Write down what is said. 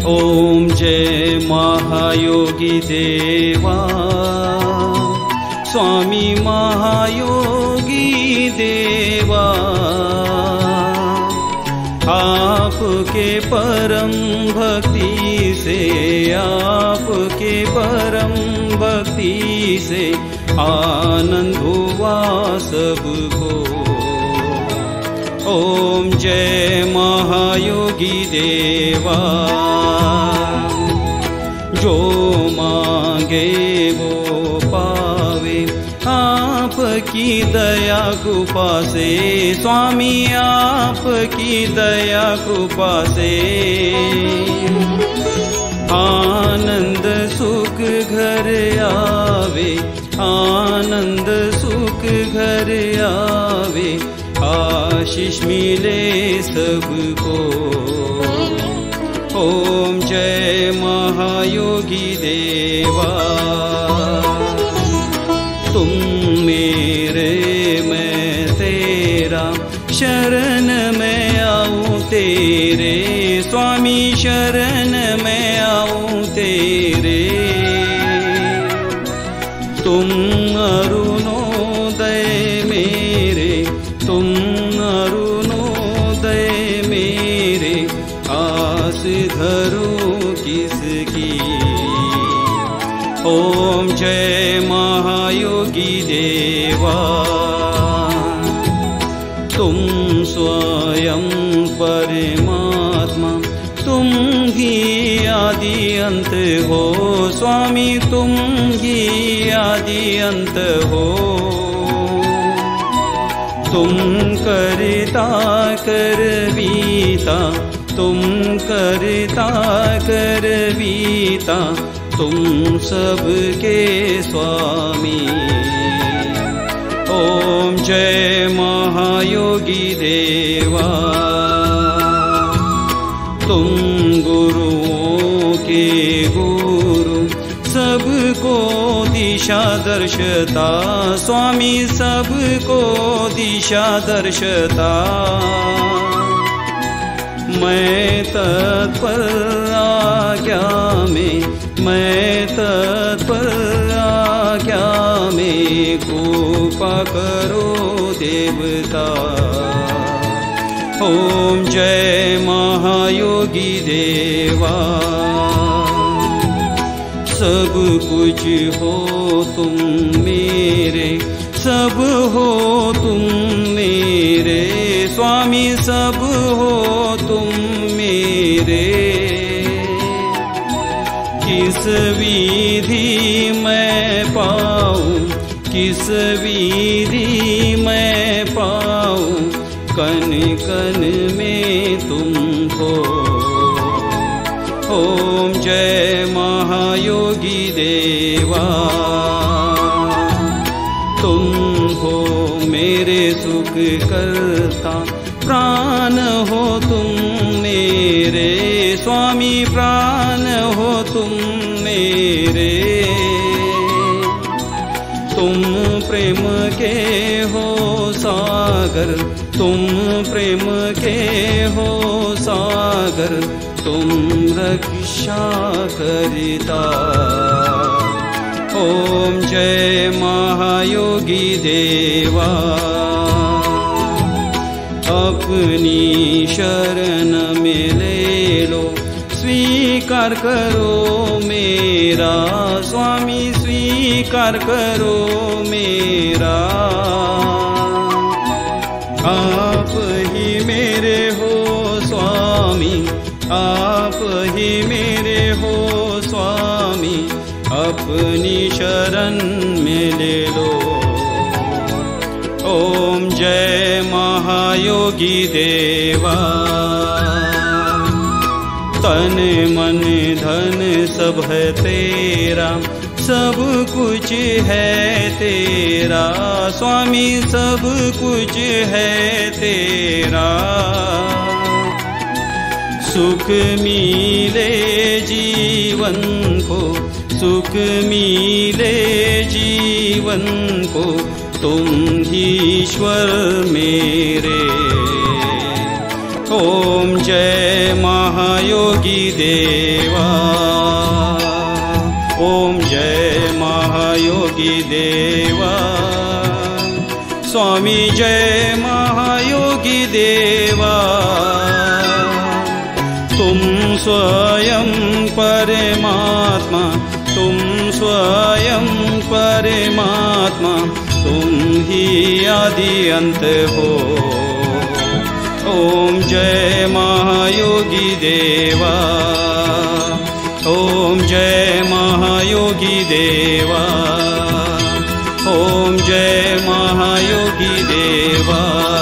ओम जय महायोगी देवा, स्वामी महायोगी देवा। आपके परम भक्ति से, आपके परम भक्ति से आनंद हुआ सबको। ओम जय महायोगी देवा। जो मांगे वो पावे, आपकी दया कृपा से स्वामी, आपकी दया कृपा से। आनंद सुख घर आवे, आनंद सुख घर आवे, आशीष मिले सबको। ओम जय महायोगी देवा। तुम मेरे मैं तेरा, शरण में आऊं तेरे स्वामी, शरण में आऊं तेरे। तुम अरुणोदय मेरे, तुम अरुणोदय मेरे, आस धरूं किसकी। ओम जय महायोगी देवा। तुम स्वयं परमात्मा, तुम ही आदि अंत हो स्वामी, तुम ही आदि अंत हो। तुम करता करवीता, तुम करता करवीता, तुम सबके स्वामी। ओम जय महायोगी देवा। तुम गुरुओं के गुरु, सबको दिशा दर्शता स्वामी, सबको दिशा दर्शता। मैं तत्पर आज्ञा में, मैं तत्पर आज्ञा में, कृपा करो देवता। ओम जय महायोगी देवा। सब कुछ हो तुम मेरे, सब हो तुम मेरे स्वामी, सब हो तुम मेरे। किस विधि मैं पाऊं, किस विधि मैं पाऊं, कन कन में तुमको। ओम जय महायोगी देवा। तुम हो मेरे सुख करता, प्राण हो तुम मेरे स्वामी, प्राण हो तुम मेरे। तुम प्रेम के हो सागर, तुम प्रेम के हो सागर, तुम रक्षा करता। ओम जय महायोगी देवा। अपनी शरण में ले लो, स्वीकार करो मेरा स्वामी, स्वीकार करो मेरा। आप ही मेरे हो स्वामी, आप ही मेरे हो स्वामी, अपनी शरण में ले लो। ओम जय महायोगी देवा। तन मन धन सब है तेरा, सब कुछ है तेरा स्वामी, सब कुछ है तेरा। सुख मिले जीवन को, सुख मिले जीवन को, तुम ही ईश्वर मेरे। ओम जय महायोगी देवा। ओम जय महायोगी देवा। स्वामी जय महायोगी देवा। तुम स्वयं परमात्मा, तुम स्वयं परमात्मा, तुम ही आदि अंत हो। ओम जय महायोगी देवा। ओम जय महायोगी देवा। ओम जय महायोगी देवा।